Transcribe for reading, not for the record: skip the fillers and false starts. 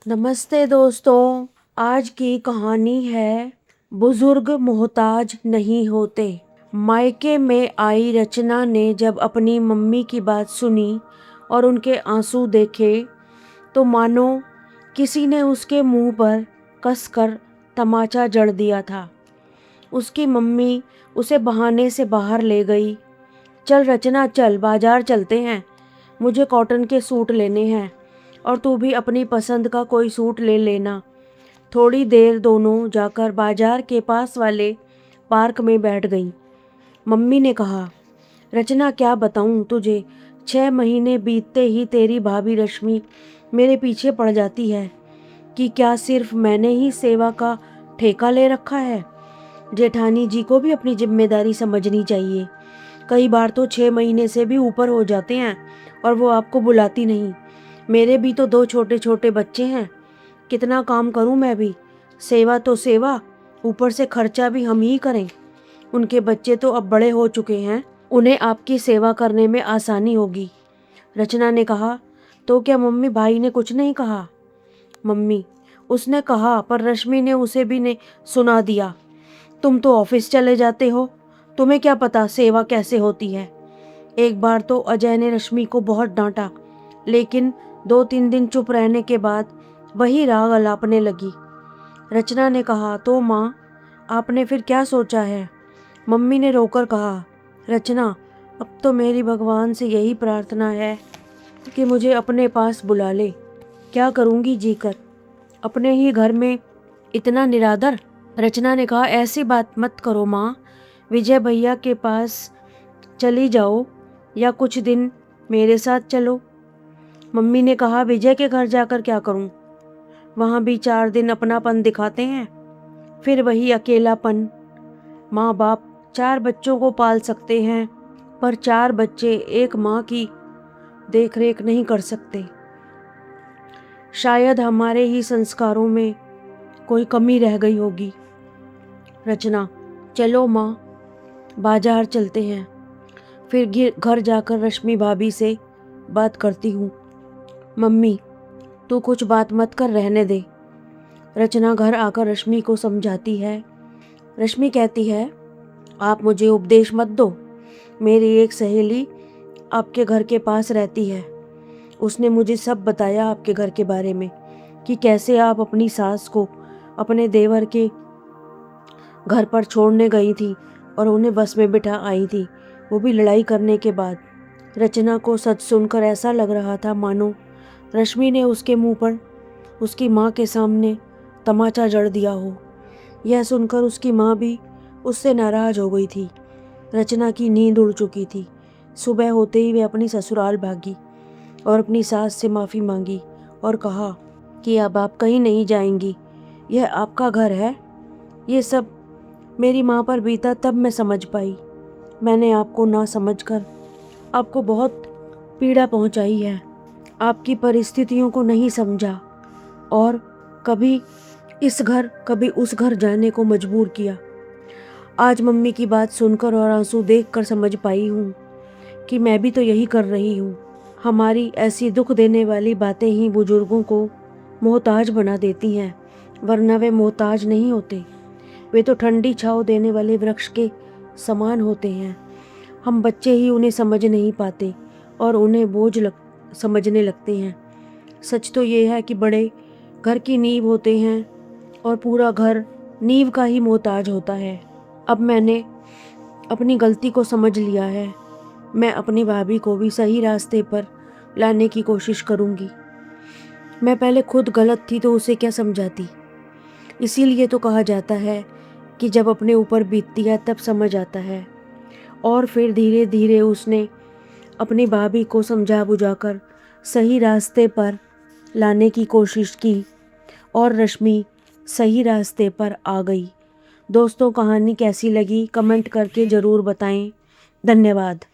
नमस्ते दोस्तों, आज की कहानी है बुजुर्ग मोहताज नहीं होते। मायके में आई रचना ने जब अपनी मम्मी की बात सुनी और उनके आंसू देखे तो मानो किसी ने उसके मुंह पर कसकर तमाचा जड़ दिया था। उसकी मम्मी उसे बहाने से बाहर ले गई। चल रचना, चल बाजार चलते हैं, मुझे कॉटन के सूट लेने हैं और तू भी अपनी पसंद का कोई सूट ले लेना। थोड़ी देर दोनों जाकर बाजार के पास वाले पार्क में बैठ गईं। मम्मी ने कहा, रचना क्या बताऊं तुझे, 6 महीने बीतते ही तेरी भाभी रश्मि मेरे पीछे पड़ जाती है कि क्या सिर्फ मैंने ही सेवा का ठेका ले रखा है। जेठानी जी को भी अपनी जिम्मेदारी समझनी चाहिए। कई बार तो 6 महीने से भी ऊपर हो जाते हैं और वो आपको बुलाती नहीं। मेरे भी तो 2 छोटे छोटे बच्चे हैं, कितना काम करूं मैं भी। सेवा तो सेवा, ऊपर से खर्चा भी हम ही करें। उनके बच्चे तो अब बड़े हो चुके हैं, उन्हें आपकी सेवा करने में आसानी होगी। रचना ने कहा, तो क्या मम्मी भाई ने कुछ नहीं कहा? मम्मी, उसने कहा पर रश्मि ने उसे भी ने सुना दिया। तुम तो ऑफिस चले जाते हो, तुम्हें क्या पता सेवा कैसे होती है। एक बार तो अजय ने रश्मि को बहुत डांटा, लेकिन 2-3 दिन चुप रहने के बाद वही राग अलापने लगी। रचना ने कहा, तो माँ आपने फिर क्या सोचा है? मम्मी ने रोकर कहा, रचना अब तो मेरी भगवान से यही प्रार्थना है कि मुझे अपने पास बुला ले। क्या करूँगी जीकर, अपने ही घर में इतना निरादर। रचना ने कहा, ऐसी बात मत करो माँ, विजय भैया के पास चली जाओ या कुछ दिन मेरे साथ चलो। मम्मी ने कहा, विजय के घर जाकर क्या करूं? वहाँ भी 4 दिन अपनापन दिखाते हैं, फिर वही अकेलापन। माँ बाप 4 बच्चों को पाल सकते हैं, पर 4 बच्चे एक माँ की देखरेख नहीं कर सकते। शायद हमारे ही संस्कारों में कोई कमी रह गई होगी। रचना, चलो माँ बाजार चलते हैं, फिर घर जाकर रश्मि भाभी से बात करती हूँ। मम्मी, तू कुछ बात मत कर, रहने दे। रचना घर आकर रश्मि को समझाती है। रश्मि कहती है, आप मुझे उपदेश मत दो। मेरी एक सहेली आपके घर के पास रहती है, उसने मुझे सब बताया आपके घर के बारे में, कि कैसे आप अपनी सास को अपने देवर के घर पर छोड़ने गई थी और उन्हें बस में बिठा आई थी, वो भी लड़ाई करने के बाद। रचना को सच सुनकर ऐसा लग रहा था मानो रश्मि ने उसके मुंह पर उसकी माँ के सामने तमाचा जड़ दिया हो। यह सुनकर उसकी माँ भी उससे नाराज़ हो गई थी। रचना की नींद उड़ चुकी थी। सुबह होते ही वे अपनी ससुराल भागी और अपनी सास से माफ़ी मांगी और कहा कि अब आप कहीं नहीं जाएंगी, यह आपका घर है। ये सब मेरी माँ पर बीता तब मैं समझ पाई। मैंने आपको ना समझकर आपको बहुत पीड़ा पहुँचाई है, आपकी परिस्थितियों को नहीं समझा और कभी इस घर कभी उस घर जाने को मजबूर किया। आज मम्मी की बात सुनकर और आंसू देखकर समझ पाई हूँ कि मैं भी तो यही कर रही हूँ। हमारी ऐसी दुख देने वाली बातें ही बुजुर्गों को मोहताज बना देती हैं, वरना वे मोहताज नहीं होते। वे तो ठंडी छाँव देने वाले वृक्ष के समान होते हैं। हम बच्चे ही उन्हें समझ नहीं पाते और उन्हें बोझ समझने लगते हैं। सच तो ये है कि बड़े घर की नींव होते हैं और पूरा घर नींव का ही मोहताज होता है। अब मैंने अपनी गलती को समझ लिया है। मैं अपनी भाभी को भी सही रास्ते पर लाने की कोशिश करूँगी। मैं पहले खुद गलत थी तो उसे क्या समझाती। इसीलिए तो कहा जाता है कि जब अपने ऊपर बीतती है तब समझ आता है। और फिर धीरे धीरे उसने अपनी भाभी को समझा बुझाकर सही रास्ते पर लाने की कोशिश की और रश्मि सही रास्ते पर आ गई। दोस्तों, कहानी कैसी लगी कमेंट करके ज़रूर बताएं। धन्यवाद।